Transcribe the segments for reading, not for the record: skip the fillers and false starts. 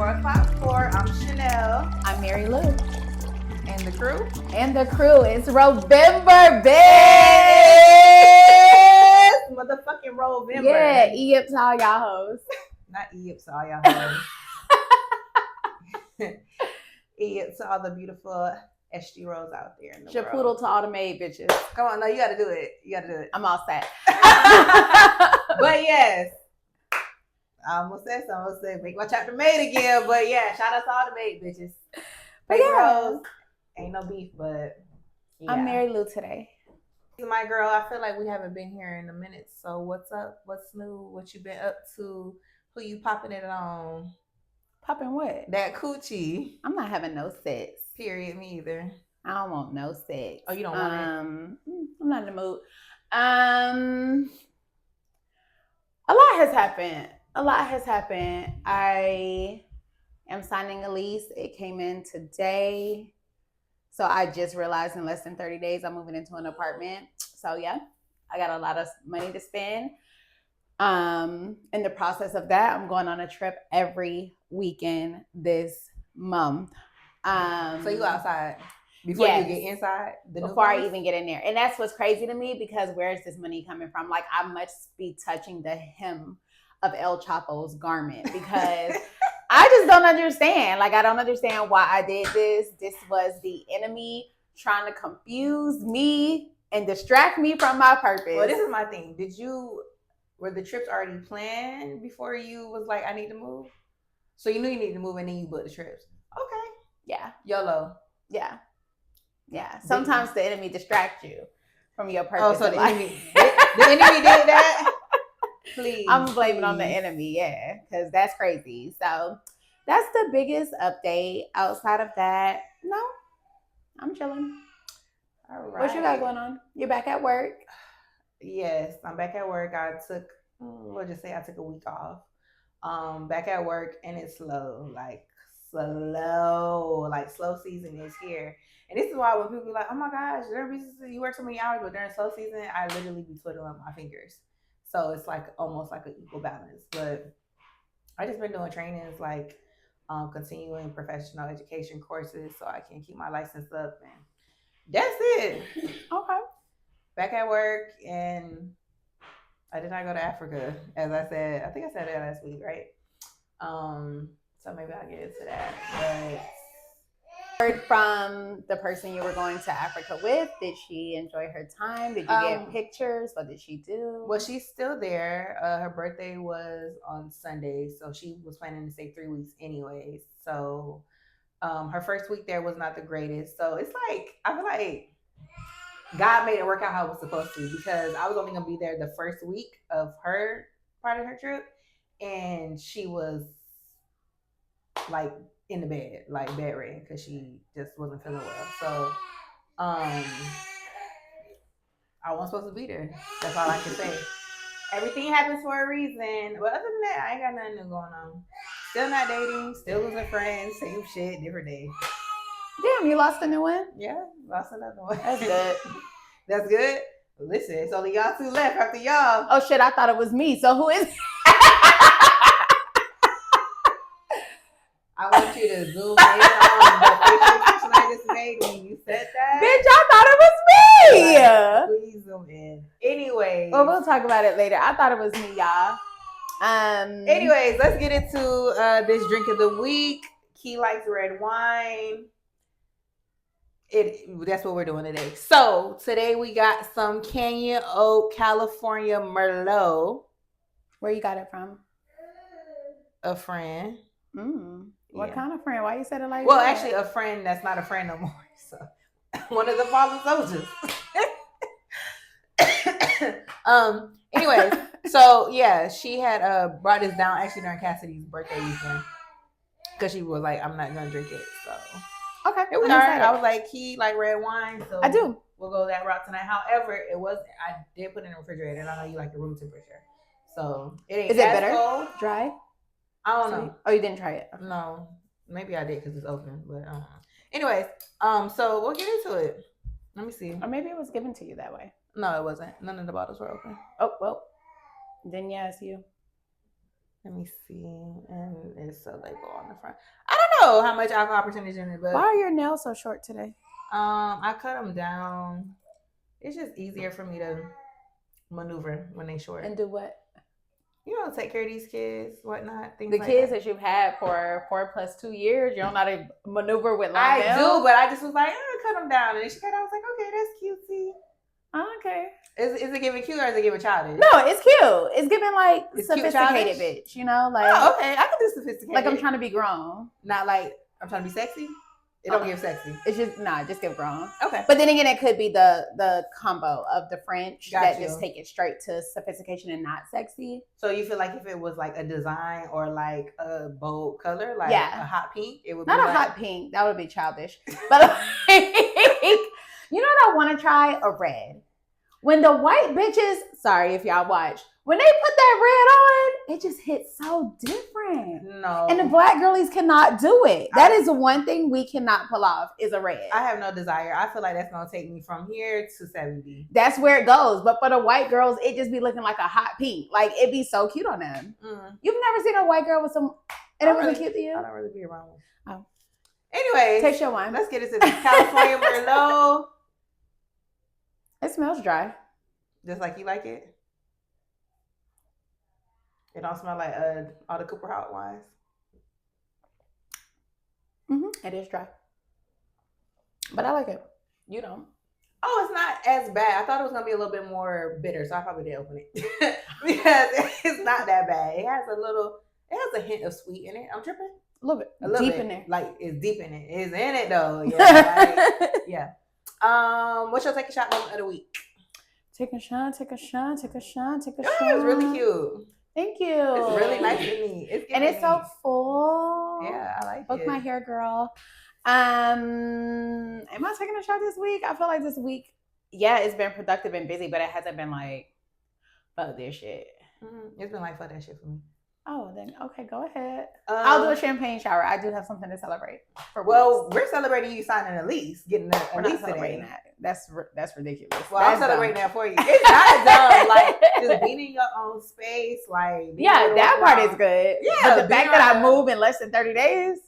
o'clock for. I'm Chanel. I'm Mary Lou. And the crew? And the crew is Rovember, bitch! Motherfucking Rovember. Yeah, Egypt's all y'all hoes. Not Egypt's all y'all hoes. Egypt's all the beautiful SG rolls out there in the world. Shapoodle to all the maid bitches. Come on, no, you gotta do it. You gotta do it. I'm all set. But yes. I almost said something. I almost said make my chapter maid again. But yeah, shout out to all the maid bitches. Fake rolls. Ain't no beef, but yeah. I'm Mary Lou today. My girl, I feel like we haven't been here in a minute. So what's up? What's new? What you been up to? Who you popping it on? Popping what? That coochie. I'm not having no sex. Period. Me either. I don't want no sex. Oh, you don't want it? I'm not in the mood. A lot has happened. I am signing a lease. It came in today. So I just realized in less than 30 days, I'm moving into an apartment. So yeah, I got a lot of money to spend. In the process of that, I'm going on a trip every weekend this month. So you outside before you get inside? Before I even get in there. And that's what's crazy to me because where is this money coming from? Like I must be touching the hem of El Chapo's garment because I just don't understand. Like I don't understand why I did this. This was the enemy trying to confuse me and distract me from my purpose. Well, this is my thing. Were the trips already planned before you was like, I need to move? So you knew you needed to move and then you booked the trips. Okay. Yeah. YOLO. Yeah. Sometimes the enemy distracts you from your purpose. Oh, so the enemy did that? Please. I'm blaming on the enemy, yeah, because that's crazy. So that's the biggest update. Outside of that, no, I'm chilling. All right. What you got going on? You're back at work? Yes, I'm back at work. I took a week off. Back at work and it's slow season is here. And this is why when people be like, oh my gosh, you work so many hours, but during slow season, I literally be twiddling my fingers. So it's like almost like an equal balance. But I just been doing trainings like continuing professional education courses so I can keep my license up. And that's it. Okay. Back at work, and I did not go to Africa, as I said. I think I said that last week, right? So maybe I'll get into that. But heard from the person you were going to Africa with. Did she enjoy her time? Did you get pictures? What did she do? Well, she's still there. Her birthday was on Sunday, so she was planning to stay 3 weeks anyways. So her first week there was not the greatest. So it's like, I feel like God made it work out how it was supposed to, because I was only going to be there the first week of her part of her trip, and she was like in the bed, like bedridden, because she just wasn't feeling well. So I wasn't supposed to be there. That's all I can say. Everything happens for a reason. But other than that, I ain't got nothing new going on. Still not dating, still losing friends, same shit, different day. Damn, you lost a new one? Yeah, lost another one. That's good. That's good? Listen, it's only y'all two left after y'all. Oh shit, I thought it was me. So who is it? I want you to zoom in on the picture I just made when you said that. Bitch, I thought it was me. Please zoom in. Anyways. Well, we'll talk about it later. I thought it was me, y'all. Anyways, let's get into this drink of the week. Key likes red wine. That's what we're doing today. So today we got some Canyon Oak California Merlot. Where you got it from? A friend. What kind of friend? Why you said it like well, that? Actually, a friend that's not a friend no more. So one of the fallen soldiers. Anyways, so yeah, she had brought this down actually during Cassidy's birthday weekend, because she was like, I'm not gonna drink it. So okay, it was alright. I was like, he like red wine, so I do. We'll go that route tonight. However, I did put it in the refrigerator, and I know you like the room temperature, so it ain't. Is it better? Cold. Dry? I don't know. Oh, you didn't try it? No, maybe I did because it's open, but I don't know. Anyways, so we'll get into it. Let me see. Or maybe it was given to you that way. No, it wasn't. None of the bottles were open. Oh well, then yes, you. Let me see. And it's a label on the front. I don't know how much alcohol percentage in it, but Why are your nails so short today? I cut them down. It's just easier for me to maneuver when they short. And do what? Take care of these kids, whatnot, things The like kids that. that you've had for 4+2 years, you don't know how to maneuver with long I nails? do, but I just was like, cut them down. And she cut, I was like, okay, that's cutesy. Okay. Is it giving cute or is it giving childish? No, it's cute. It's giving like It's cute sophisticated childish? bitch, like Oh, okay. I can do sophisticated. like I'm trying to be grown. Not like I'm trying to be sexy. It don't give sexy. It's just give grown. Okay. But then again, it could be the combo of the French Got that you. just take it straight to sophistication and not sexy. So you feel like if it was like a design or like a bold color, like Yeah. a hot pink, it would Not be a like, hot pink. That would be childish. But like, you know what I want to try? A red. When the white bitches, sorry if y'all watch, when they put that red on, it just hits so different. No. And the black girlies cannot do it. That is the one thing we cannot pull off is a red. I have no desire. I feel like that's gonna take me from here to 70. That's where it goes. But for the white girls, it just be looking like a hot pink. Like it'd be so cute on them. You've never seen a white girl with some, and it wasn't cute to you? I don't really be around one. Oh. Anyway, Taste your wine. let's get into this California Merlot. It smells dry. Just like you like it. It don't smell like all the Cooper Hot wines. It is dry, but I like it. You don't. Oh, it's not as bad. I thought it was gonna be a little bit more bitter, so I probably didn't open it because it's not that bad. It has a hint of sweet in it. I'm tripping. A little bit. A little Deep bit. in there. Like it's deep in it. It's in it though. Yeah. Yeah. What's your take a shot moment of the week? Take a shot, take a shot, take a shot, take a Your shot. hair is really cute. Thank you. It's really nice to me. And it's so full. Yeah, I like Book it. my hair, girl. Am I taking a shot this week? I feel like this week, yeah, it's been productive and busy, but it hasn't been like, fuck this shit. It's been like fuck that shit for me. Oh, then okay, go ahead. I'll do a champagne shower. I do have something to celebrate. Well, we're celebrating you signing a lease, getting a we're lease not celebrating today. that. That's ridiculous. Well, that's I'm celebrating dumb. that for you. It's not dumb. Like just being in your own space, like yeah, that part is good. Yeah, but the fact that I move in less than 30 days,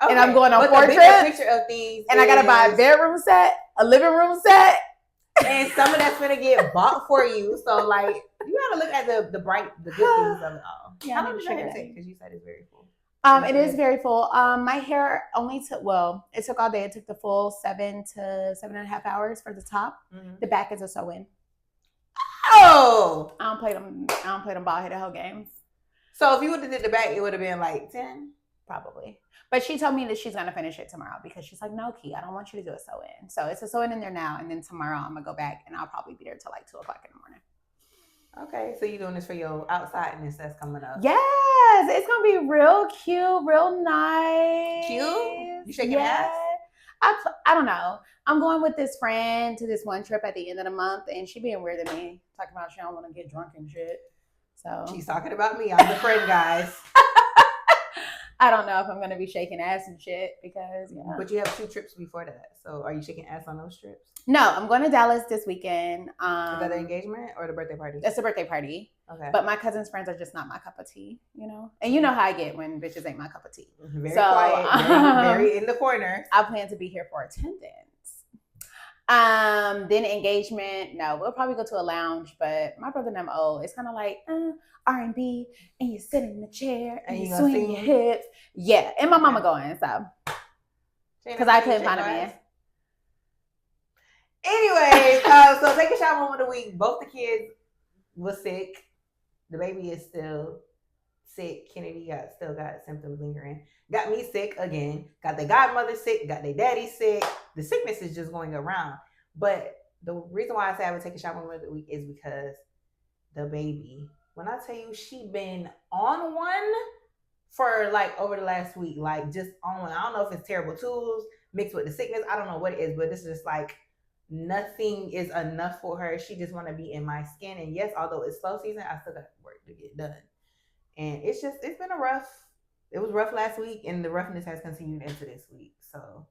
okay. and I'm going on but 4 the bigger trips, picture of things, and I gotta buy a bedroom set, a living room set, and some of that's gonna get bought for you. So like, you gotta look at the good things of it all. Yeah, How I long need does to your sugar hair take? daddy. Because you said it's very full. It is very full. My hair only took, it took all day. It took the full 7 to 7.5 hours for the top. The back is a sew-in. Oh, I don't play them ball-headed hoe games. so if you would have did the back, it would have been like 10. Probably. But she told me that she's going to finish it tomorrow because she's like, no, Key, I don't want you to do a sew-in. So it's a sew-in in there now. And then tomorrow I'm going to go back and I'll probably be there till like 2 o'clock in the morning. Okay, so you're doing this for your outsideness that's coming up. Yes, it's going to be real cute, real nice. Cute? You shaking ass? I don't know. I'm going with this friend to this one trip at the end of the month, and she being weird to me, talking about she don't want to get drunk and shit. So She's talking about me. I'm the friend, guys. I don't know if I'm gonna be shaking ass and shit because But you have 2 trips before that. So are you shaking ass on those trips? No, I'm going to Dallas this weekend. Is that the engagement or the birthday party? It's a birthday party. Okay. But my cousin's friends are just not my cup of tea, And you know how I get when bitches ain't my cup of tea. Very So, quiet, very in the corner. I plan to be here for attendance. Then engagement. No, we'll probably go to a lounge, but my brother and them old. It's kind of like R&B, and you sit in the chair and you swing your hips. Yeah, and my mama going, so because I couldn't find a man. Anyways, so take a shot moment of the week. Both the kids was sick. The baby is still sick. Kennedy still got symptoms lingering. Got me sick again. Got the godmother sick. Got their daddy sick. The sickness is just going around. But the reason why I say I would take a shot moment of the week is because the baby, when I tell you she been on one for like over the last week, like just on one. I don't know if it's terrible tools mixed with the sickness. I don't know what it is, but this is just like nothing is enough for her. She just want to be in my skin. And yes, although it's slow season, I still got work to get done. And it's been it was rough last week, and the roughness has continued into this week. So,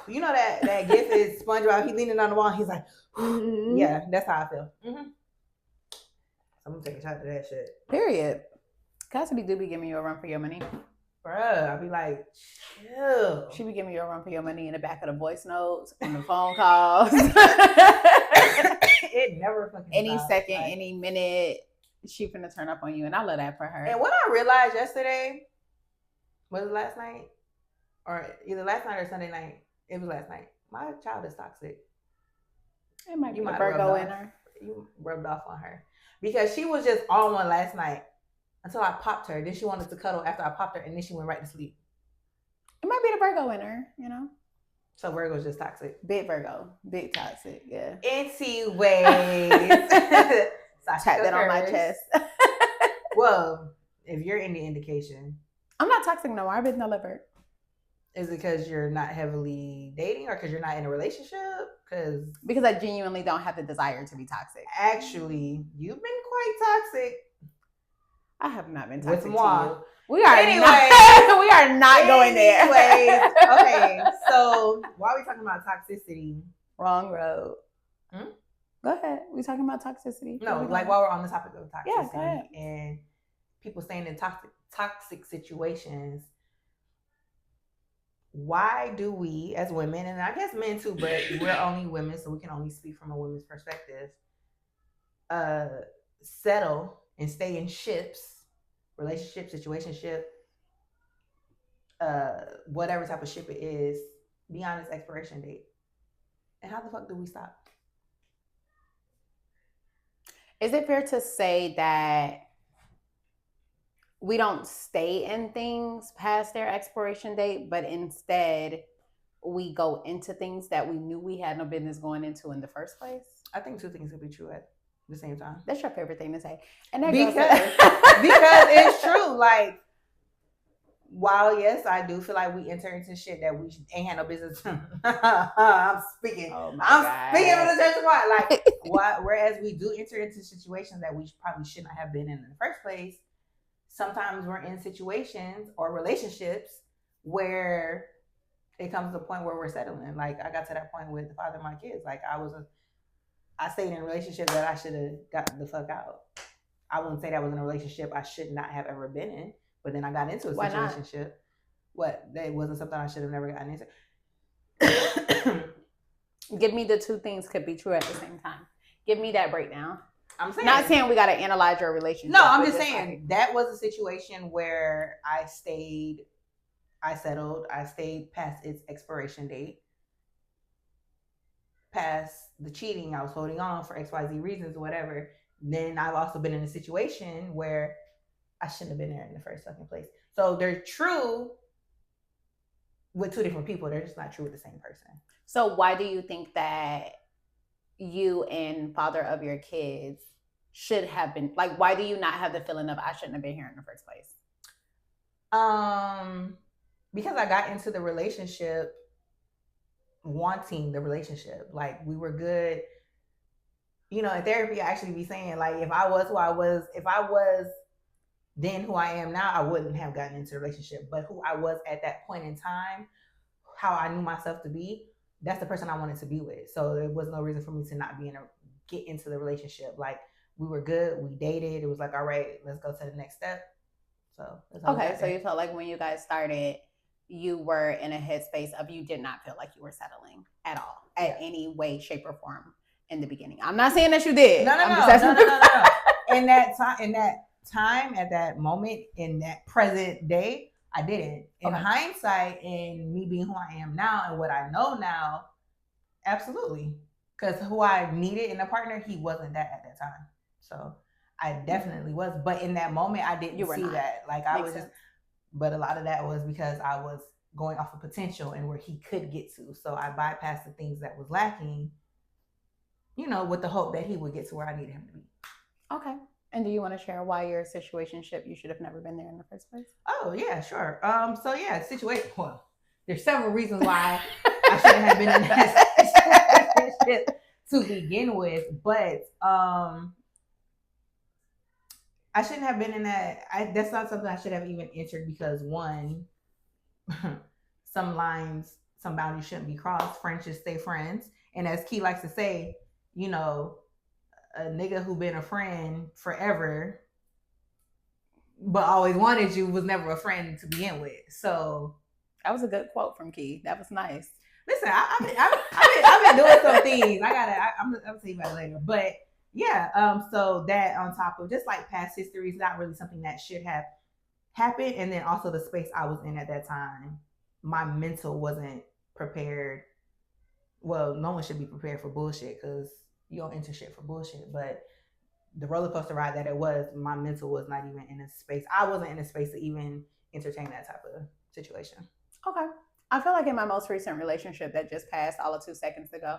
you know that gif is SpongeBob. He's leaning on the wall. And he's like, yeah, that's how I feel. So I'm gonna take a shot to that shit. Period. Cassidy do be giving you a run for your money. Bruh, I'll be like, chill. She be giving you a run for your money in the back of the voice notes, on the phone calls. It never fucking any stops. second, any minute, she finna turn up on you, and I love that for her. And what I realized yesterday, was it last night? Or either last night or Sunday night. It was last night. My child is toxic. It might be a Virgo in her. You rubbed off on her. Because she was just on one last night until I popped her. Then she wanted to cuddle after I popped her, and then she went right to sleep. It might be the Virgo in her, you know? So Virgo's just toxic. Big Virgo. Big toxic, yeah. Anyways. Tap that on my chest. Well, if you're in the indication. I'm not toxic no more. I've been delivered. Is it because you're not heavily dating or because you're not in a relationship? Because I genuinely don't have the desire to be toxic. Actually, you've been quite toxic. I have not been toxic with moi. To you. We are not going there. Anyways, okay. So while we're talking about toxicity, wrong road. Go ahead. We talking about toxicity. No, like while we're on the topic of toxicity, go ahead. And people staying in toxic situations. Why do we, as women, and I guess men too, but we're only women, so we can only speak from a woman's perspective, settle and stay in ships, relationship, situationship, whatever type of ship it is, beyond its expiration date? And how the fuck do we stop? Is it fair to say that we don't stay in things past their expiration date, but instead we go into things that we knew we had no business going into in the first place? I think two things could be true at the same time. That's your favorite thing to say. And that because it's true. Like, while yes, I do feel like we enter into shit that we ain't had no business. I'm speaking. I'm speaking for the church of God. Like, whereas we do enter into situations that we probably should not have been in the first place. Sometimes we're in situations or relationships where it comes to the point where we're settling. Like, I got to that point with the father of my kids. Like, I stayed in a relationship that I should have gotten the fuck out. I wouldn't say that was in a relationship I should not have ever been in, but then I got into a situationship. What? That wasn't something I should have never gotten into. Give me the two things could be true at the same time. Give me that breakdown. I'm saying, not saying we got to analyze your relationship. No, I'm just saying that was a situation where I settled, I stayed past its expiration date, past the cheating, I was holding on for XYZ reasons, whatever. Then I've also been in a situation where I shouldn't have been there in the first fucking place. So they're true with two different people. They're just not true with the same person. So why do you think that you and father of your kids should have been, like, why do you not have the feeling of I shouldn't have been here in the first place? Because I got into the relationship wanting the relationship. Like, we were good. You know, in therapy, I actually be saying, like, if I was who I was, if I was then who I am now, I wouldn't have gotten into a relationship. But who I was at that point in time, how I knew myself to be, that's the person I wanted to be with. So there was no reason for me to not get into the relationship. Like, we were good, we dated. It was like, all right, let's go to the next step. So okay, so you felt like when you guys started, you were in a headspace of you did not feel like you were settling at all, at any way, shape, or form in the beginning. I'm not saying that you did. No. In that time, at that moment, in that present day, I didn't. In hindsight, and me being who I am now and what I know now, absolutely. Because who I needed in a partner, he wasn't that at that time. So I definitely was. But in that moment, I didn't see that. Like, I was just, but a lot of that was because I was going off of potential and where he could get to. So I bypassed the things that was lacking, you know, with the hope that he would get to where I needed him to be. Okay. And do you want to share why your situationship, you should have never been there in the first place? Oh, yeah, sure. So yeah, situation. Well, there's several reasons why I shouldn't have been in that situationship to begin with, but I shouldn't have been in that. That's not something I should have even entered because, one, some lines, some boundaries shouldn't be crossed. Friends should stay friends. And as Key likes to say, you know, a nigga who been a friend forever, but always wanted you was never a friend to begin with. So that was a good quote from Key. That was nice. Listen, I've been doing some things. I'm gonna tell you about it later. But yeah, so that on top of just like past history is not really something that should have happened. And then also the space I was in at that time, my mental wasn't prepared. Well, no one should be prepared for bullshit because you don't enter shit for bullshit. But the roller coaster ride that it was, my mental was not even in a space. I wasn't in a space to even entertain that type of situation. Okay. I feel like in my most recent relationship that just passed all of 2 seconds ago,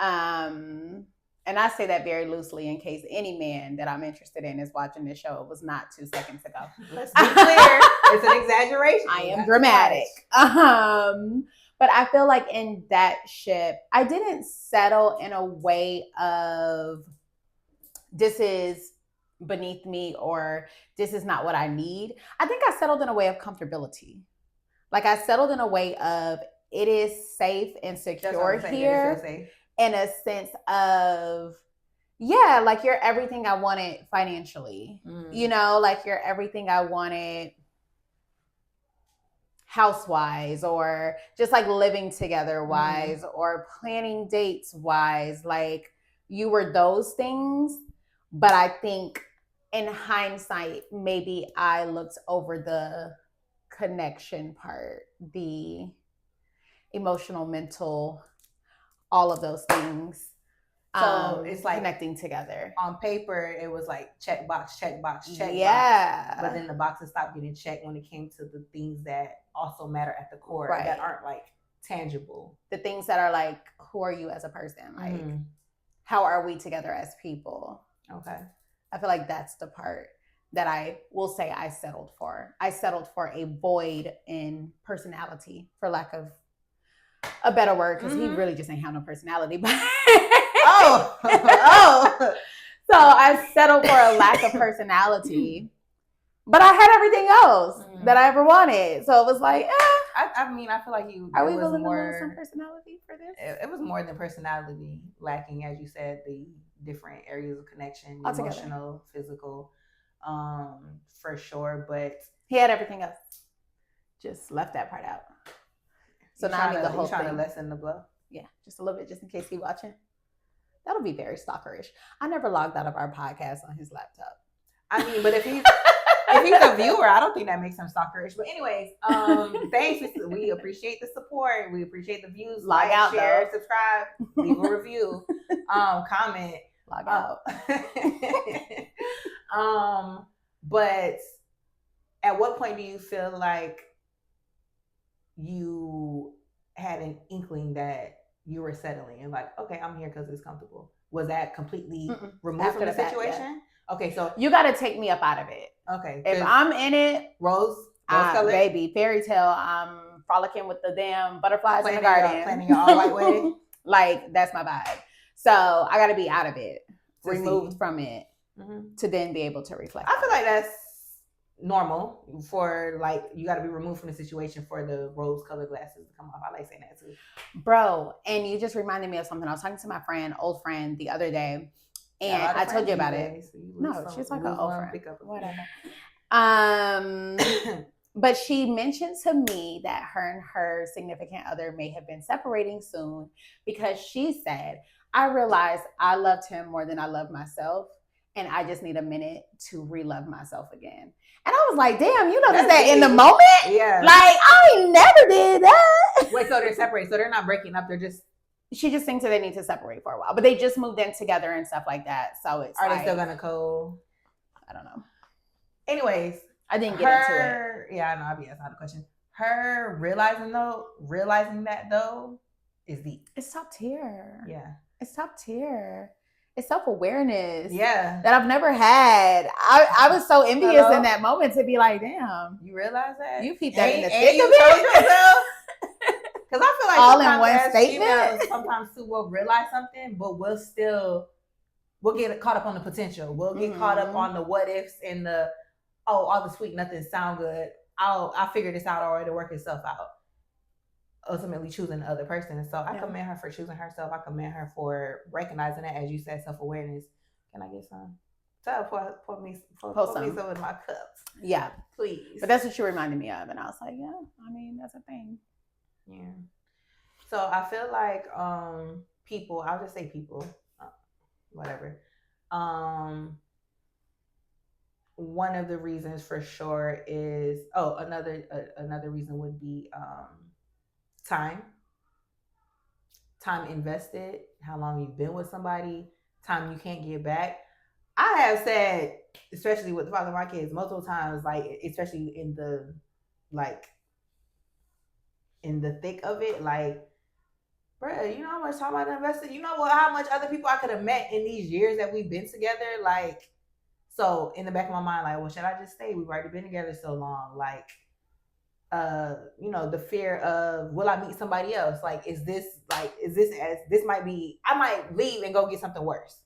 and I say that very loosely in case any man that I'm interested in is watching this show. It was not 2 seconds ago. Let's be clear. It's an exaggeration. I am dramatic. But I feel like in that ship, I didn't settle in a way of this is beneath me or this is not what I need. I think I settled in a way of comfortability. Like I settled in a way of it is safe and secure here in a sense of, yeah, like you're everything I wanted financially. You know, like you're everything I wanted house-wise or just like living together wise or planning dates wise. Like you were those things. But I think in hindsight, maybe I looked over the connection part, the emotional, mental, all of those things. So it's like connecting together. On paper, it was like check box, check box, check box. But then the boxes stopped getting checked when it came to the things that also matter at the core that aren't like tangible. The things that are like, who are you as a person? Like, how are we together as people? Okay. I feel like that's the part that I will say I settled for. I settled for a void in personality, for lack of a better word, because he really just ain't have no personality. But So I settled for a lack of personality, but I had everything else that I ever wanted. So it was like, I mean, I feel like you. Are we willing to lose some personality for this? It was more than personality lacking, as you said, the different areas of connection, emotional, physical, for sure. But he had everything else. Just left that part out. So now I need the whole thing. Trying to lessen the blow. Yeah, just a little bit, just in case he's watching. That'll be very stalkerish. I never logged out of our podcast on his laptop. I mean, but if he's a viewer, I don't think that makes him stalkerish. But anyways, thanks. We appreciate the support. We appreciate the views. Log out, share, subscribe, leave a review, comment. Log out. But at what point do you feel like you had an inkling that you were settling and like, okay, I'm here because it's comfortable? Was that completely removed from the situation? Yeah. Okay, so you got to take me up out of it. Okay, if I'm in it, rose color, baby, fairy tale. I'm frolicking with the damn butterflies in the garden, planning your all white wedding. Like that's my vibe. So I got to be out of it, removed from it, to then be able to reflect. I feel like that's normal for like you got to be removed from the situation for the rose colored glasses to come off. I like saying that too, bro. And you just reminded me of something. I was talking to my old friend the other day, and I told you about it. No, she's like an old friend. Whatever. But she mentioned to me that her and her significant other may have been separating soon because she said, I realized I loved him more than I loved myself, and I just need a minute to re-love myself again. And I was like, damn, you noticed that in the moment? Yeah. Like, I never did that. Wait, so they're separated. So they're not breaking up. They're just... She just thinks that they need to separate for a while. But they just moved in together and stuff like that. So it's Are they still going to I don't know. Anyways. I didn't get into it. Yeah, I know. I'll be asking the question. Her realizing that though is deep. It's top tier. Yeah. It's top tier. It's self-awareness. Yeah. That I've never had. I was so envious in that moment to be like, damn. You realize that? You peeped that in the thick of it. Because I feel like all in one statement. Sometimes too, we'll realize something, but we'll get caught up on the potential. We'll get caught up on the what ifs and the, all the sweet nothings sound good. I'll figure this out or it'll work itself out. Ultimately choosing the other person. So I commend her for choosing herself. I commend her for recognizing that, as you said, self-awareness. Can I get some? Tell pour me Wholesome. some in my cups. Yeah. Please. But that's what you reminded me of. And I was like, yeah, I mean, that's a thing. Yeah. So I feel like people, I'll just say people, whatever. One of the reasons for sure is another reason would be time. Time invested, how long you've been with somebody, time you can't get back. I have said, especially with the father of my kids, multiple times, like especially in the like in the thick of it, like, bruh, you know how much time I invested? You know what? How much other people I could have met in these years that we've been together? Like, so in the back of my mind, like, well, should I just stay? We've already been together so long. Like, the fear of will I meet somebody else? Like, is this as this might be? I might leave and go get something worse.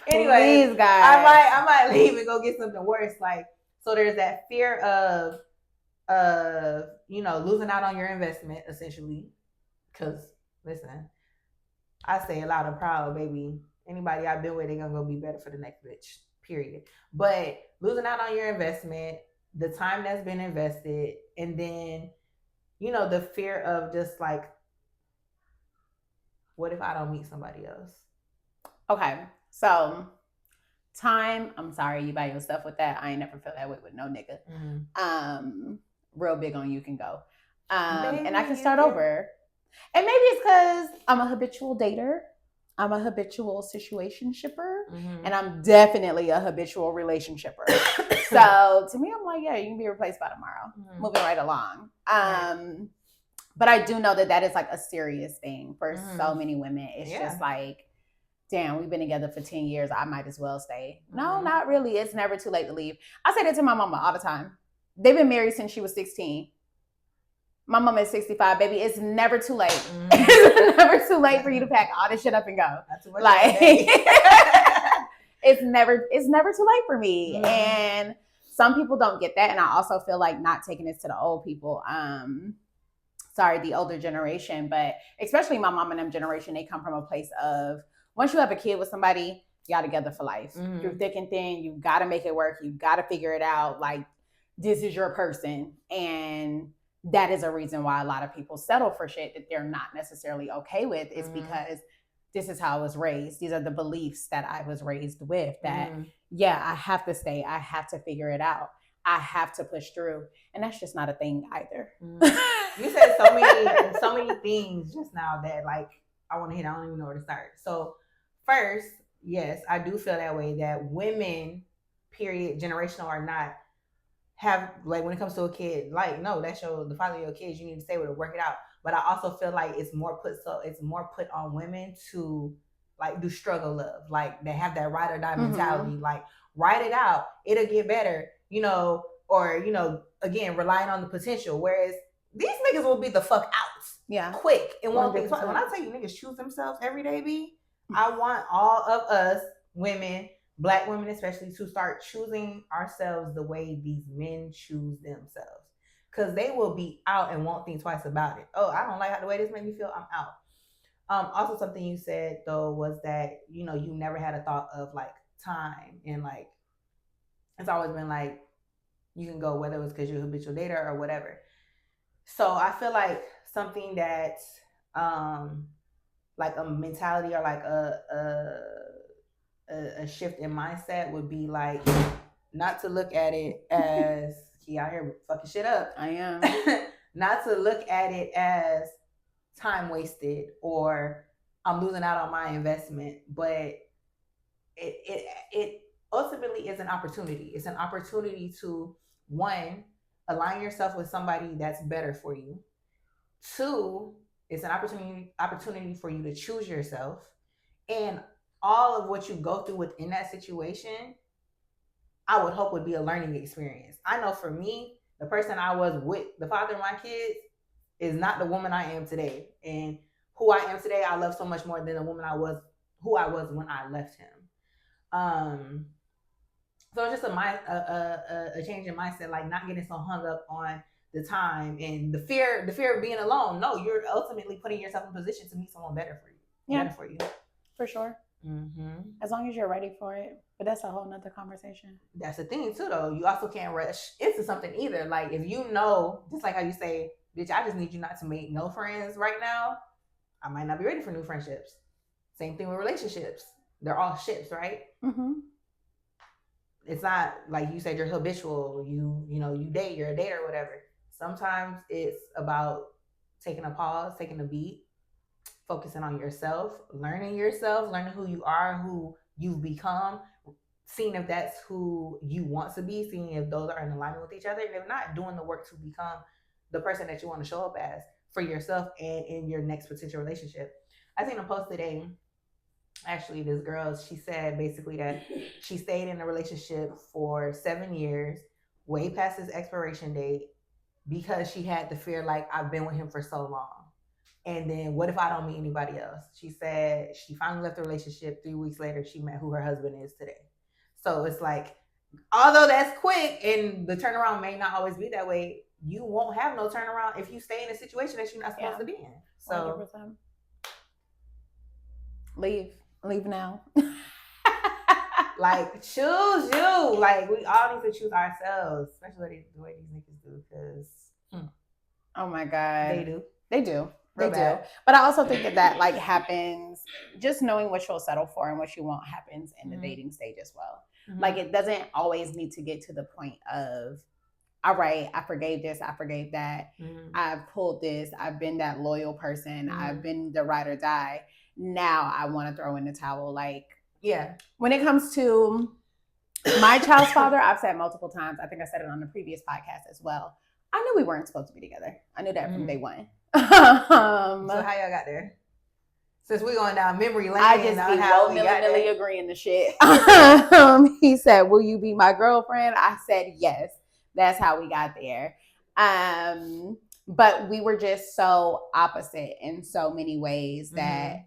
Anyway, please, guys. I might leave and go get something worse. Like, so there's that fear of losing out on your investment essentially. Because listen, I say it loud and proud, baby. Anybody I've been with, they're gonna go be better for the next bitch. Period. But losing out on your investment, the time that's been invested, and then the fear of just like, what if I don't meet somebody else? Okay, so time. I'm sorry, you by yourself with that. I ain't never felt that way with no nigga. Mm-hmm. Real big on you can go. And I can start over. And maybe it's because I'm a habitual dater. I'm a habitual situation shipper. Mm-hmm. And I'm definitely a habitual relationshipper. So to me, I'm like, yeah, you can be replaced by tomorrow. Mm-hmm. Moving right along. But I do know that is like a serious thing for so many women. It's just like, damn, we've been together for 10 years. I might as well stay. No, not really. It's never too late to leave. I say that to my mama all the time. They've been married since she was 16. My mama is 65, baby. It's never too late. Mm-hmm. It's never too late for you to pack all this shit up and go. That's what like it's never too late for me. Mm-hmm. And some people don't get that. And I also feel like not taking this to the old people. The older generation, but especially my mom and them generation, they come from a place of once you have a kid with somebody, y'all together for life. Mm-hmm. Through thick and thin, you got to make it work. You got to figure it out. Like, this is your person. And that is a reason why a lot of people settle for shit that they're not necessarily okay with is because this is how I was raised. These are the beliefs that I was raised with that, I have to stay. I have to figure it out. I have to push through. And that's just not a thing either. You said so many things just now that like I want to hit. I don't even know where to start. So first, yes, I do feel that way that women, period, generational or not, have like when it comes to a kid, like no, that's the father of your kids. You need to stay with it, work it out. But I also feel like it's more put on women to like do struggle love, like they have that ride or die mentality, like ride it out, it'll get better, or again relying on the potential. Whereas these niggas will be the fuck out, quick, and won't think twice. When I tell you niggas choose themselves every day, I want all of us women, Black women especially, to start choosing ourselves the way these men choose themselves. Because they will be out and won't think twice about it. Oh, I don't like the way this made me feel. I'm out. Also, something you said, though, was that, you never had a thought of, like, time. And, like, it's always been, like, you can go, whether it was because you're a habitual dater or whatever. So I feel like something that, like, a mentality or, like, a shift in mindset would be like not to look at it as he out here fucking shit up. I am. Not to look at it as time wasted or I'm losing out on my investment, but it ultimately is an opportunity. It's an opportunity to, one, align yourself with somebody that's better for you. Two, it's an opportunity for you to choose yourself. And all of what you go through within that situation, I would hope would be a learning experience. I know for me, the person I was with, the father of my kids, is not the woman I am today. And who I am today, I love so much more than the woman who I was when I left him. So it's just a change in mindset, like not getting so hung up on the time and the fear of being alone. No, you're ultimately putting yourself in position to meet someone better for you. Yeah. Better for you. For sure. As long as you're ready for it. But that's a whole nother conversation. That's the thing too, though. You also can't rush into something either. Like if you know, just like how you say, bitch, I just need you not to make no friends right now. I might not be ready for new friendships. Same thing with relationships. They're all ships, right? It's not like you said you're habitual. You date, you're a dater or whatever. Sometimes it's about taking a pause, taking a beat, focusing on yourself, learning who you are, who you've become, seeing if that's who you want to be, seeing if those are in alignment with each other, and if not, doing the work to become the person that you want to show up as for yourself and in your next potential relationship. I seen a post today. Actually, this girl, she said basically that she stayed in a relationship for 7 years, way past his expiration date, because she had the fear, like, I've been with him for so long. And then what if I don't meet anybody else? She said she finally left the relationship. 3 weeks later, she met who her husband is today. So it's like, although that's quick and the turnaround may not always be that way, you won't have no turnaround if you stay in a situation that you're not supposed to be in. So 100%. Leave now. Like, choose you. Like, we all need to choose ourselves, especially the way these niggas do, because oh my God. They do. They do. But I also think that like happens, just knowing what you'll settle for and what you want happens in the dating stage as well. Like, it doesn't always need to get to the point of, all right, I forgave this, I forgave that, I've pulled this, I've been that loyal person, I've been the ride or die. Now I want to throw in the towel. Like, yeah. When it comes to my child's father, I've said multiple times, I think I said it on the previous podcast as well, I knew we weren't supposed to be together. I knew that from day one. So how y'all got there? Since we're going down memory lane, I just be willy-nilly agreeing to shit. He said, "Will you be my girlfriend?" I said yes. That's how we got there. But we were just so opposite in so many ways that,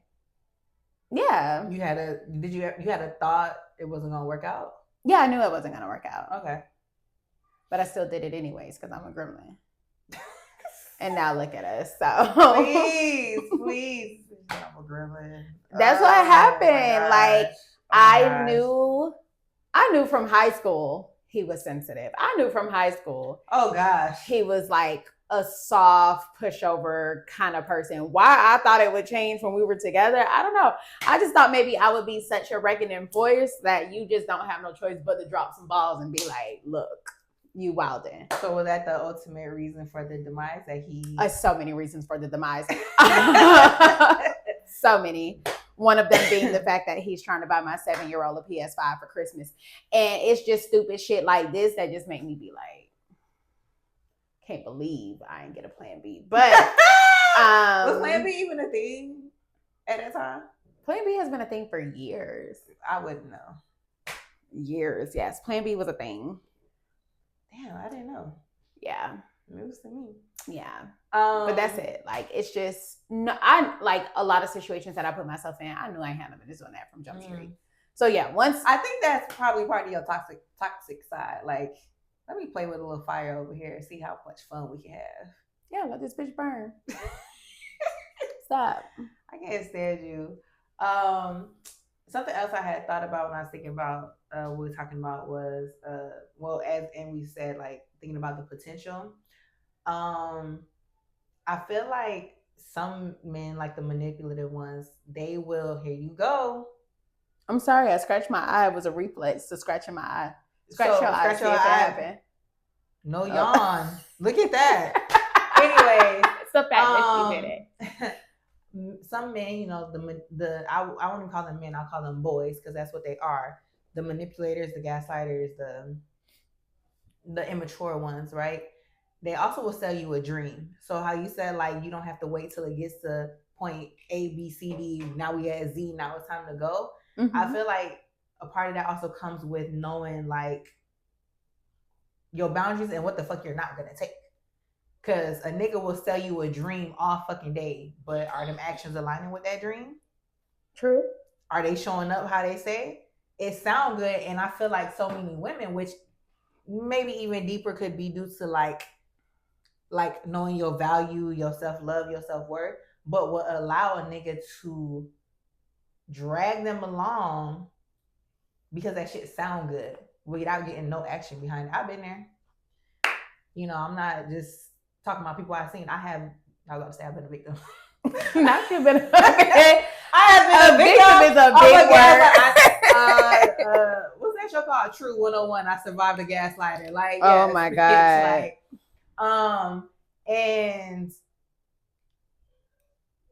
yeah. You had a thought it wasn't gonna work out? Yeah, I knew it wasn't gonna work out. Okay. But I still did it anyways because I'm a gremlin. And now look at us. So please. I'm a gremlin. That's what happened. Like, I knew from high school he was sensitive. I knew from high school. Oh gosh. He was like a soft pushover kind of person. Why I thought it would change when we were together, I don't know. I just thought maybe I would be such a reckoning force that you just don't have no choice but to drop some balls and be like, look, you wildin'. So was that the ultimate reason for the demise that he? So many reasons for the demise. So many. One of them being the fact that he's trying to buy my 7-year-old a PS5 for Christmas. And it's just stupid shit like this that just make me be like, can't believe I didn't get a plan B. But was plan B even a thing at that time? Plan B has been a thing for years. I wouldn't know. Years, yes. Plan B was a thing. Damn, I didn't know. Yeah. News to me. Yeah. But that's it. Like, it's just, I like a lot of situations that I put myself in, I knew I ain't had nothing to do on that from Jump Street. So yeah, I think that's probably part of your toxic side. Like, let me play with a little fire over here and see how much fun we can have. Yeah, let this bitch burn. Stop. I can't stand you. Something else I had thought about when I was thinking about what we were talking about was, and we said, like, thinking about the potential. I feel like some men, like the manipulative ones, they will, here you go. I'm sorry, I scratched my eye. It was a reflex to scratching my eye. Scratch your eye, see if it happened. No yawn. Look at that. Anyway. It's the fact that you did it. Some men, I won't even call them men, I'll call them boys, because that's what they are. The manipulators, the gaslighters, the immature ones, right? They also will sell you a dream. So how you said, like, you don't have to wait till it gets to point A, B, C, D. Now we at Z. Now it's time to go. I feel like a part of that also comes with knowing, like, your boundaries and what the fuck you're not going to take. Because a nigga will sell you a dream all fucking day. But are them actions aligning with that dream? True. Are they showing up how they say? It sounds good. And I feel like so many women, which maybe even deeper could be due to like knowing your value, your self-love, your self-worth, but will allow a nigga to drag them along because that shit sound good without getting no action behind it. I've been there. I'm not just talking about people I've seen. I was about to say I've been a victim. Not you've been I have been a victim is a big word. What's that show called? True 101. I survived a gaslighter. Like, oh my god. And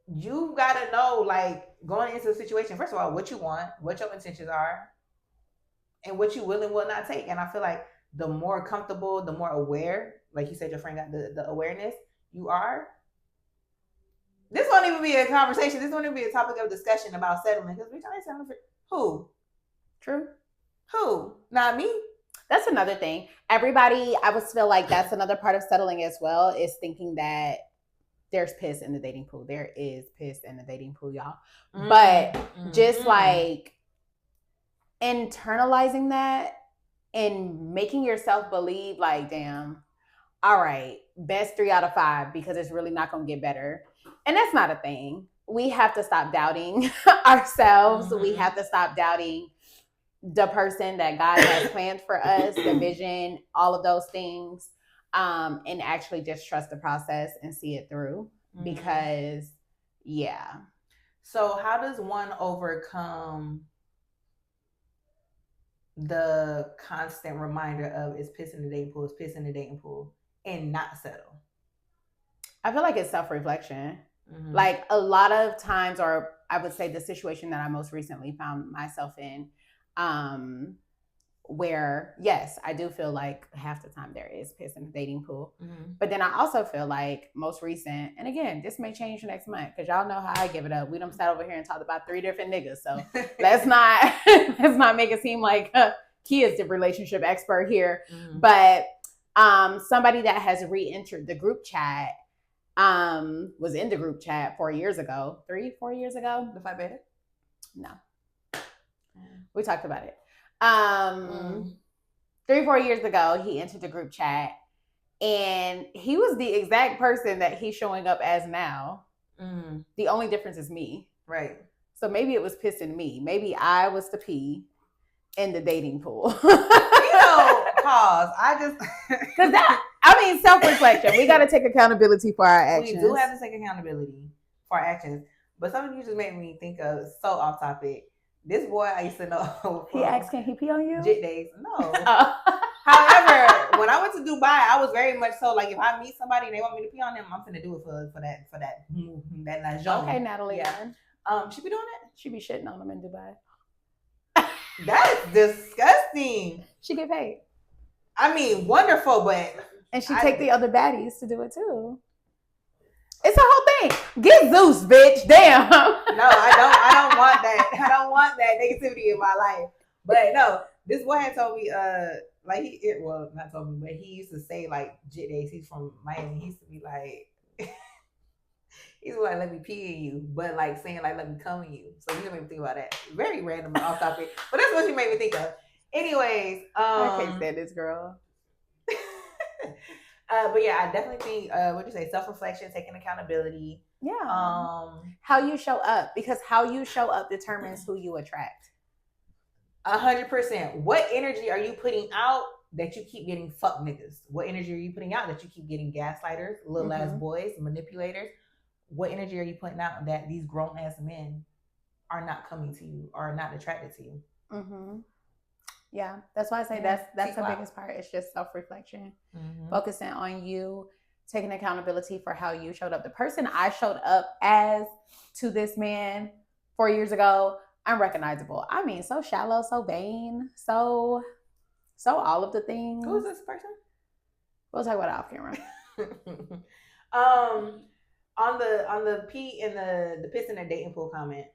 you gotta know, like, going into the situation, first of all, what you want, what your intentions are, and what you will and will not take. And I feel like the more comfortable, the more aware, like you said, your friend got the awareness you are. This won't even be a conversation. This won't even be a topic of discussion about settling. Because we trying to settle for who? True. Who? Not me. That's another thing. Everybody, I would feel like that's another part of settling as well, is thinking that there's piss in the dating pool. There is piss in the dating pool, y'all. Mm-hmm. But just like internalizing that and making yourself believe like, damn, all right, best 3 out of 5 because it's really not going to get better. And that's not a thing. We have to stop doubting ourselves. Mm-hmm. We have to stop doubting the person that God has planned for us, the vision, all of those things, and actually just trust the process and see it through. Mm-hmm. Because, yeah. So how does one overcome the constant reminder of it's piss in the dating pool, it's piss in the dating pool, and not settle? I feel like it's self-reflection. Mm-hmm. Like a lot of times, or I would say the situation that I most recently found myself in, where yes, I do feel like half the time there is piss in the dating pool. Mm-hmm. But then I also feel like most recent, and again, this may change next month because y'all know how I give it up. We done sat over here and talked about 3 different niggas. So let's not make it seem like Kia is the relationship expert here. Mm-hmm. But somebody that has re-entered the group chat was in the group chat 4 years ago, 3-4 years ago. The Phi Beta? No. We talked about it. 3-4 years ago, he entered the group chat and he was the exact person that he's showing up as now. Mm. The only difference is me. Right. So maybe it was pissing me. Maybe I was the pee in the dating pool. Pause. Because self-reflection. We got to take accountability for our actions. We do have to take accountability for our actions. But something you just made me think of, so off topic. This boy I used to know. He asked, can he pee on you? Jit days. No. However, when I went to Dubai, I was very much so like, if I meet somebody and they want me to pee on them, I'm finna do it for that genre. Okay, Natalie. Yeah. She be doing it? She be shitting on them in Dubai. That's disgusting. She get paid. I mean, wonderful, but and she take the other baddies to do it too. It's a whole thing. Get Zeus, bitch. Damn. No, I don't want that. I don't want that negativity in my life. But no, this boy had told me, not told me, but he used to say like Jit days. He's from Miami. He used to be like, he's like, let me pee in you, but like saying like, let me come in you. So you made me think about that. Very random and off topic, but that's what she made me think of. Anyways, I can't stand this girl. But yeah, I definitely think what you say, self-reflection, taking accountability. Yeah. How you show up, because how you show up determines who you attract. 100%. What energy are you putting out that you keep getting fuck niggas? What energy are you putting out that you keep getting gaslighters, little ass boys, manipulators? What energy are you putting out that these grown ass men are not coming to you, are not attracted to you? Mm-hmm. Yeah, that's why I say that's the biggest part. It's just self-reflection, focusing on you, taking accountability for how you showed up. The person I showed up as to this man 4 years ago, unrecognizable. I mean, so shallow, so vain, so all of the things. Who is this person? We'll talk about it off camera. On the pee and the piss in the dating pool comment,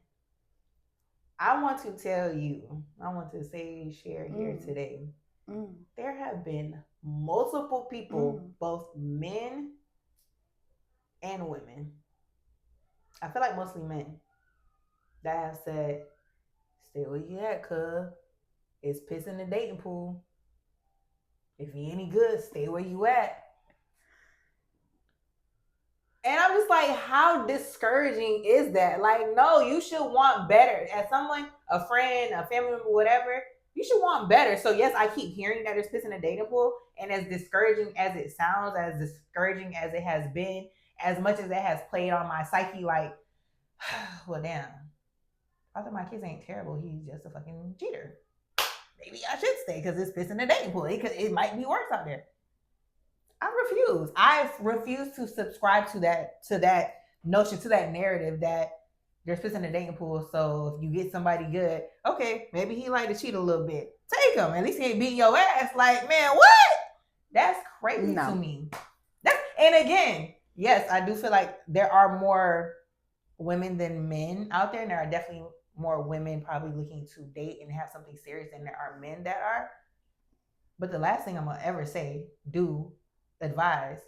I want to tell you, I want to share here today. There have been multiple people, both men and women. I feel like mostly men that have said, stay where you at, cuz. It's piss in the dating pool. If you any good, stay where you at. And I'm just like, how discouraging is that? Like, no, you should want better. As someone, a friend, a family member, whatever, you should want better. So yes, I keep hearing that there's piss in the dating pool, and as discouraging as it sounds, as discouraging as it has been, as much as it has played on my psyche, like, well, damn. I thought my kids ain't terrible. He's just a fucking cheater. Maybe I should stay because it's piss in the dating pool. It might be worse out there. I refuse. I refuse to subscribe to that notion, to that narrative that there's piss in the dating pool. So if you get somebody good, okay, maybe he like to cheat a little bit. Take him. At least he ain't beating your ass. Like, man, what? That's crazy to me. And again, yes, I do feel like there are more women than men out there, and there are definitely more women probably looking to date and have something serious than there are men that are. But the last thing I'm gonna ever say, advise,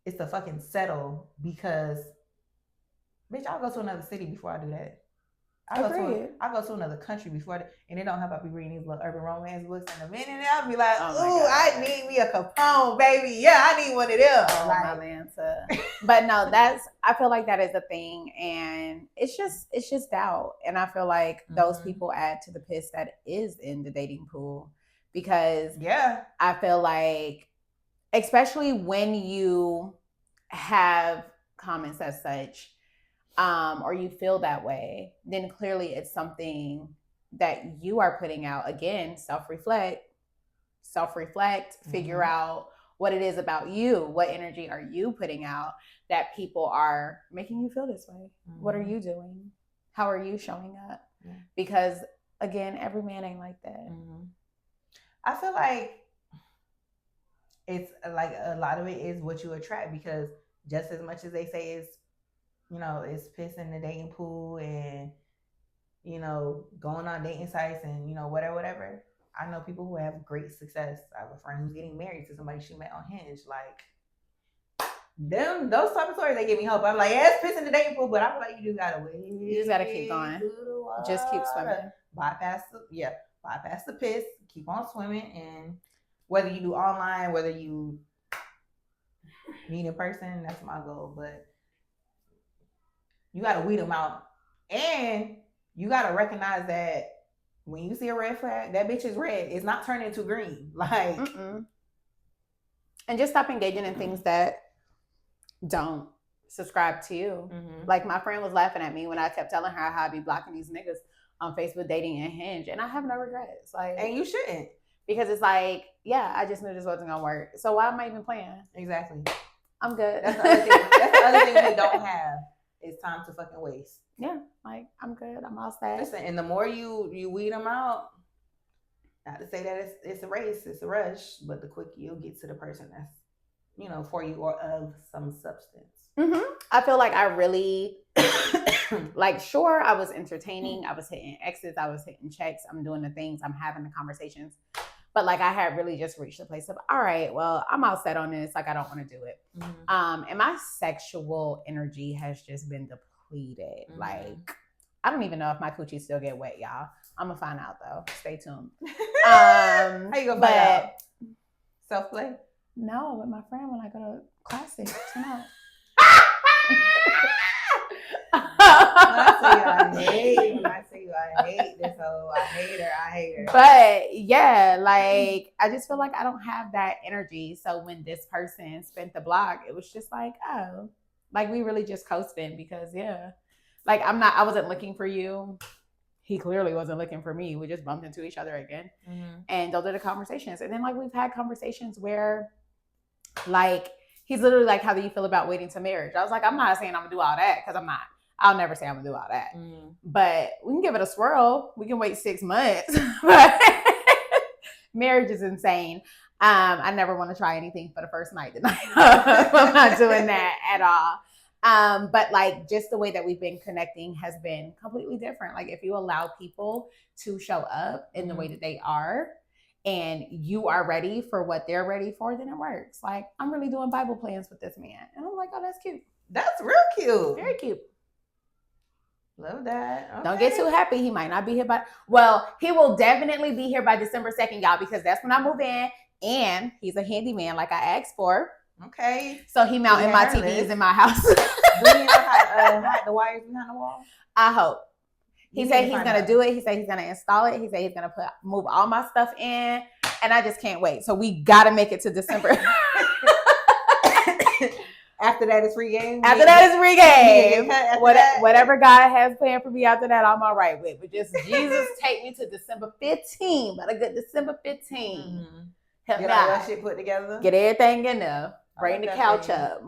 is to fucking settle, because bitch, I'll go to another city before I do that. I'll go to another country before that, and it don't help. I'll be reading these little urban romance books in a minute, and I'll be like, "Ooh, I need me a Capone, baby. Yeah, I need one of them." Oh, like, my Lanta. But no, I feel like that is a thing, and it's just doubt, and I feel like those people add to the piss that is in the dating pool, because I feel like, especially when you have comments as such, or you feel that way, then clearly it's something that you are putting out. Again, self-reflect, figure out what it is about you. What energy are you putting out that people are making you feel this way? What are you doing? How are you showing up? Because again, every man ain't like that. I feel like it's like a lot of it is what you attract, because just as much as they say it's, it's piss in the dating pool and, going on dating sites and, whatever. I know people who have great success. I have a friend who's getting married to somebody she met on Hinge. Like, those type of stories, they give me hope. I'm like, yeah, it's piss in the dating pool, but I feel like you just gotta wait. You just gotta keep going. Just keep swimming. Bypass the piss. Keep on swimming, and whether you do online, whether you meet in person, that's my goal. But you got to weed them out. And you got to recognize that when you see a red flag, that bitch is red. It's not turning to green. Like, and just stop engaging in things that don't subscribe to you. Like, my friend was laughing at me when I kept telling her how I be blocking these niggas on Facebook dating and Hinge, and I have no regrets. Like, and you shouldn't, because it's like, yeah, I just knew this wasn't gonna work. So why am I even playing? Exactly. I'm good. That's the other thing. That's the other thing we don't have. It's time to fucking waste. Yeah, like, I'm good. I'm all set. Listen, and the more you weed them out, not to say that it's a race, it's a rush, but the quicker you'll get to the person that's, for you or of some substance. I feel like I really, like, sure, I was entertaining. I was hitting X's. I was hitting checks. I'm doing the things. I'm having the conversations. But, like, I had really just reached the place of, all right, well, I'm all set on this. Like, I don't want to do it. And my sexual energy has just been depleted. Like, I don't even know if my coochie still get wet, y'all. I'm going to find out, though. Stay tuned. How you going to find out? Self-play? No, with my friend when I go to Classic tonight. When I say you, I hate this hoe. I hate her. But yeah, like, I just feel like I don't have that energy. So when this person spent the block, it was just like, oh, like, we really just coasting, because like, I wasn't looking for you. He clearly wasn't looking for me. We just bumped into each other again. And those are the conversations. And then, like, we've had conversations where, like, he's literally like, how do you feel about waiting to marriage? I was like, I'm not saying I'm gonna do all that, because I'm not. I'll never say I'm gonna do all that. But we can give it a swirl. We can wait 6 months. But marriage is insane. I never want to try anything for the first night tonight. I'm not doing that at all. But, like, just the way that we've been connecting has been completely different. Like, if you allow people to show up in the way that they are, and you are ready for what they're ready for, then it works. Like, I'm really doing Bible plans with this man. And I'm like, oh, that's cute. That's real cute. Very cute. Love that. Okay. Don't get too happy. He might not be here he will definitely be here by December 2nd, y'all, because that's when I move in. And he's a handyman, like I asked for. Okay. So he mounting my her TVs list. in my house. Do you know how to hide the wires behind the wall? I hope. He You said need to he's find gonna out. do it. He said he's gonna install it. He said he's gonna move all my stuff in, and I just can't wait. So we gotta make it to December. After that, it's free game. After that, it's free game. That. Whatever God has planned for me after that, I'm all right with. But just Jesus, take me to December 15. But a good December 15. Mm-hmm. Help Get me all out. that shit put together. Get everything in there. Bring the that couch thing. up.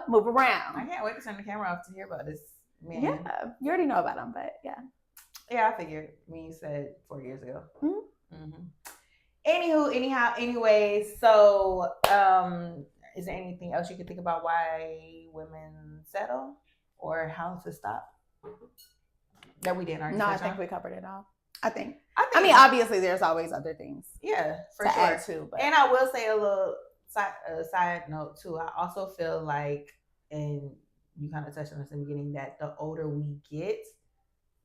Move around. I can't wait to turn the camera off to hear about this man. Yeah, you already know about him, but yeah. Yeah, I figured when you said 4 years ago. Mm-hmm. Mm-hmm. Anyways, so is there anything else you could think about why women settle or how to stop that we didn't already? No, I think we covered it all. I mean, obviously, there's always other things. Yeah, for to sure. add to, but. And I will say a little side note too. I also feel like, and you kind of touched on this in the beginning, that the older we get,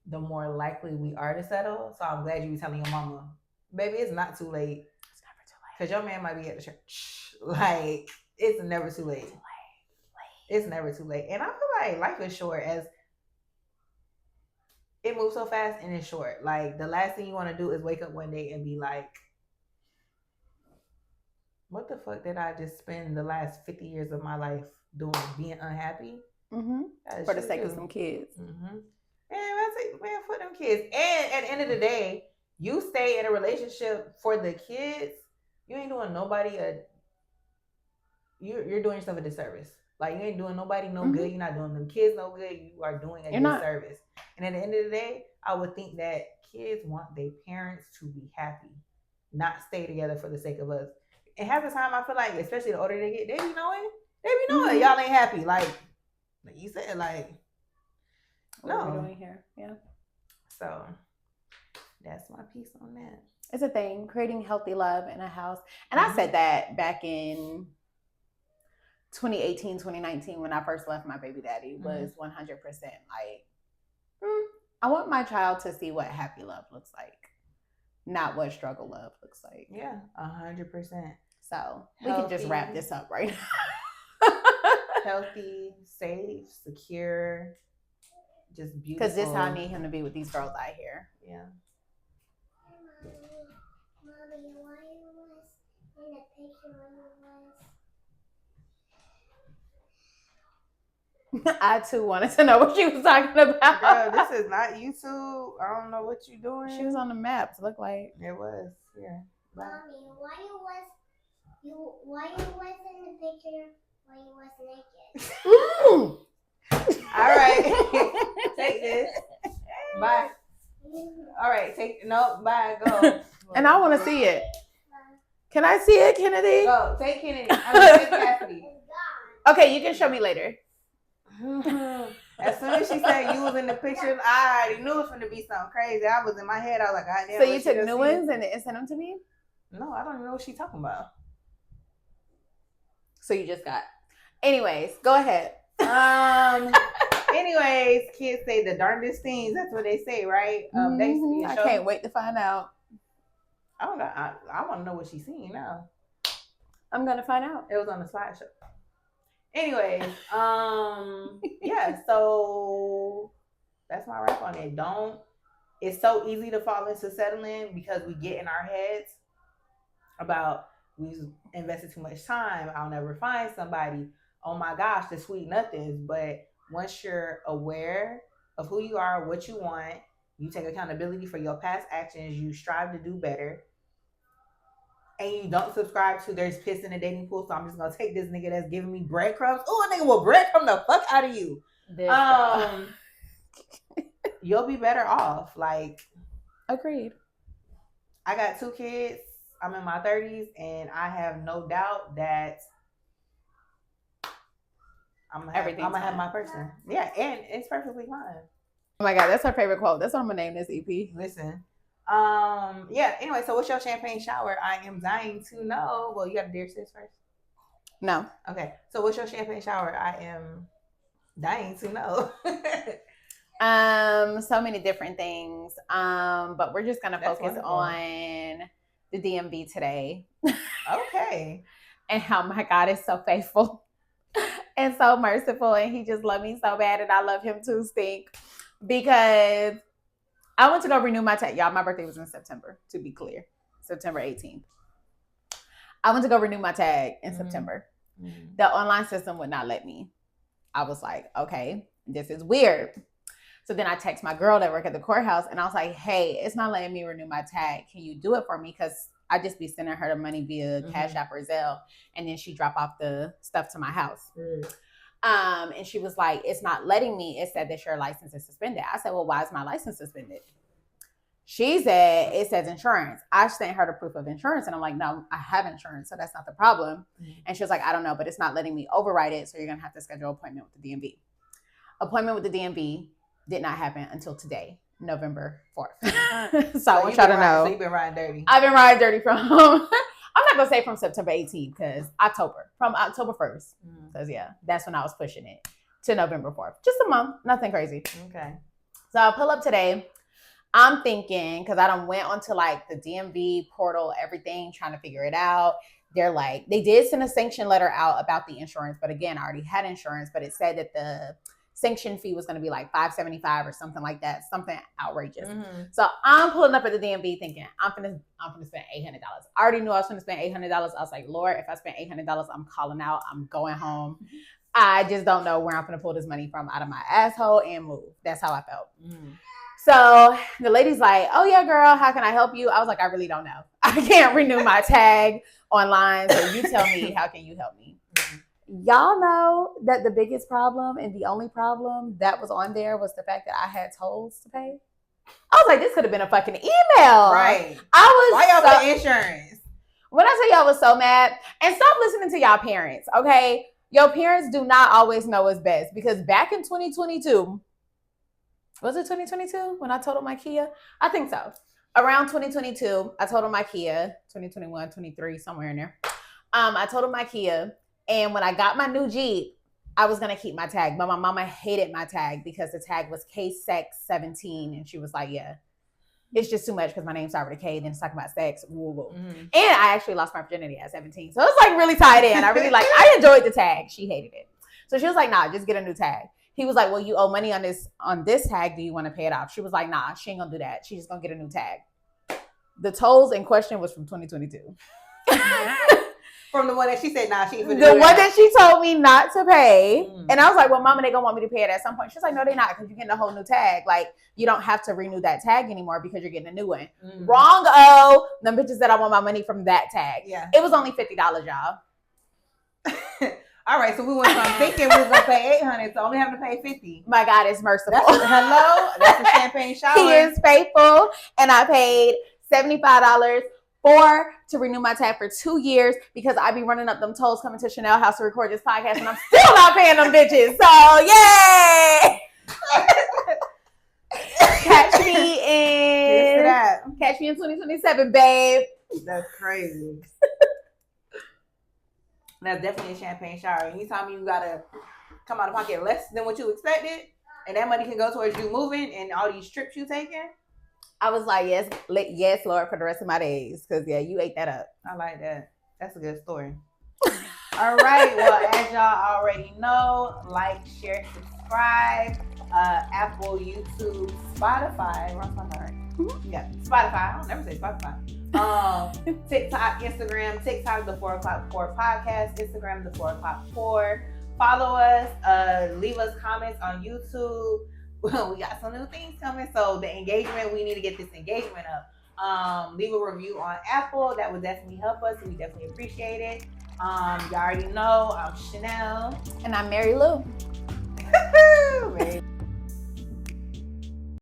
the more likely we are to settle. So I'm glad you were telling your mama, baby, it's not too late. It's never too late. Because your man might be at the church. Like, it's never too late. It's never too late. And I feel like life is short, as it moves so fast and it's short. Like, the last thing you want to do is wake up one day and be like, what the fuck did I just spend the last 50 years of my life doing? Being unhappy? Mm-hmm. For the sake of some kids. Mm-hmm. Man, for them kids. And at the end of the day, you stay in a relationship for the kids. You ain't doing nobody you're doing yourself a disservice. Like, you ain't doing nobody no good. You're not doing them kids no good. You are doing a disservice. And at the end of the day, I would think that kids want their parents to be happy, not stay together for the sake of us. And half the time, I feel like, especially the older they get, they be knowing y'all ain't happy. Like you said, like, what are we doing here? Yeah. So that's my piece on that. It's a thing, creating healthy love in a house. And I said that back in 2018, 2019, when I first left my baby daddy, was 100% like, I want my child to see what happy love looks like, not what struggle love looks like. Yeah, 100%. So we can just wrap this up right now. Healthy, safe, secure, just beautiful. Because this is how I need him to be with these girls out here. Yeah. Mommy, why was in the picture I too wanted to know what she was talking about. Girl, this is not YouTube. I don't know what you're doing. She was on the map. Look like it was. Yeah. Mommy, why you was in the picture when you was naked? All right. Take this. Bye. All right. Bye. Go. And I want to see it. Can I see it, Kennedy? Go. Take Kennedy. Take Cassidy. Okay, you can show me later. As soon as she said you was in the picture, I already knew it was going to be something crazy. I was in my head. I was like, God damn. So you took new ones and sent them to me? No, I don't even know what she's talking about. So you just got. Anyways, go ahead. Anyways, kids say the darndest things. That's what they say, right? I can't wait to find out. I don't know. I want to know what she's seeing now. I'm gonna find out. It was on the slideshow. Anyways, yeah. So that's my wrap on it. It's so easy to fall into settling because we get in our heads about we invested too much time. I'll never find somebody. Oh my gosh, the sweet nothings. But once you're aware of who you are, what you want, you take accountability for your past actions, you strive to do better, and you don't subscribe to there's piss in the dating pool, so I'm just gonna take this nigga that's giving me breadcrumbs. Oh, a nigga will breadcrumb the fuck out of you. You'll be better off. Like, agreed. I got 2 kids. I'm in my 30s, and I have no doubt that I'm gonna have my person. Yeah, and it's perfectly fine. Oh my God, that's her favorite quote. That's what I'm gonna name this EP. Listen. Yeah, anyway, so what's your champagne shower? I am dying to know. Well, you got to Dear Sis first? No. Okay, so what's your champagne shower? I am dying to know. So many different things. But we're just gonna focus on the DMV today. Okay. And oh my God, it's so faithful and so merciful. And he just loved me so bad. And I love him too, Stink. Because I went to go renew my tag. Y'all, my birthday was in September, to be clear. September 18th. I went to go renew my tag in September. The online system would not let me. I was like, okay, this is weird. So then I text my girl that worked at the courthouse and I was like, hey, it's not letting me renew my tag. Can you do it for me? Because I just be sending her the money via Cash App or Zelle. And then she drop off the stuff to my house. And she was like, it's not letting me. It said that your license is suspended. I said, well, why is my license suspended? She said, it says insurance. I sent her the proof of insurance. And I'm like, no, I have insurance. So that's not the problem. And she was like, I don't know, but it's not letting me override it. So you're going to have to schedule an appointment with the DMV. Appointment with the DMV did not happen until today, November 4th. So I want y'all to know. So you've been riding dirty. I've been riding dirty from, I'm not going to say from September 18th because from October 1st. Because yeah, that's when I was pushing it to November 4th. Just a month, nothing crazy. Okay. So I pull up today. I'm thinking, because I done went onto like the DMV portal, everything, trying to figure it out. They're like, they did send a sanction letter out about the insurance. But again, I already had insurance, but it said that the sanction fee was going to be like $575 or something like that. Something outrageous. So I'm pulling up at the DMV thinking, I'm gonna spend $800. I already knew I was going to spend $800. I was like, Lord, if I spend $800, I'm calling out. I'm going home. I just don't know where I'm going to pull this money from out of my asshole and move. That's how I felt. So the lady's like, oh yeah, girl, how can I help you? I was like, I really don't know. I can't renew my tag online. So you tell me, how can you help me? Y'all know that the biggest problem and the only problem that was on there was the fact that I had tolls to pay. I was like, this could have been a fucking email. Right. Why y'all pay insurance? When I tell y'all I was so mad, and stop listening to y'all parents, okay? Your parents do not always know what's best because back in 2022, was it 2022 when I totaled my Kia? I think so. Around 2022, I totaled my Kia, 2021, 23, somewhere in there. I totaled my Kia. And when I got my new Jeep, I was going to keep my tag. But my mama hated my tag because the tag was K-Sex17. And she was like, yeah, it's just too much because my name started with a K. Then it's talking about sex. Woo, woo. And I actually lost my virginity at 17. So it's like really tied in. I enjoyed the tag. She hated it. So she was like, nah, just get a new tag. He was like, well, you owe money on this tag. Do you want to pay it off? She was like, nah, she ain't going to do that. She's just going to get a new tag. The tolls in question was from 2022. From the one that she said, nah, she ain't finna do the one that she told me not to pay. And I was like, well, mama, they gonna want me to pay it at some point. She's like, no, they're not, because you're getting a whole new tag. Like, you don't have to renew that tag anymore because you're getting a new one. Wrong-o. Them bitches said I want my money from that tag. Yeah. It was only $50, y'all. All right, so we went from thinking we was gonna pay $800 to only having to pay $50. My God is merciful. Hello, that's a champagne shower. He is faithful, and I paid $75 to renew my tag for 2 years because I be running up them tolls coming to Chanel House to record this podcast, and I'm still not paying them bitches. So yay! Catch me in 2027, babe. That's crazy. That's definitely a champagne shower. Anytime you gotta come out of pocket less than what you expected, and that money can go towards you moving and all these trips you taking. I was like, yes, Lord, for the rest of my days. Because, yeah, you ate that up. I like that. That's a good story. All right. Well, as y'all already know, like, share, subscribe. Apple, YouTube, Spotify. We're on Spotify, right? Yeah, Spotify. I don't never say Spotify. TikTok, Instagram, TikTok, the 4 o'clock 4 podcast, Instagram, the 4 o'clock 4. Follow us, leave us comments on YouTube. We got some new things coming, so the engagement, we need to get this engagement up. Leave a review on Apple. That would definitely help us. We definitely appreciate it. Y'all already know I'm Chanel. And I'm Mary Lou. Mary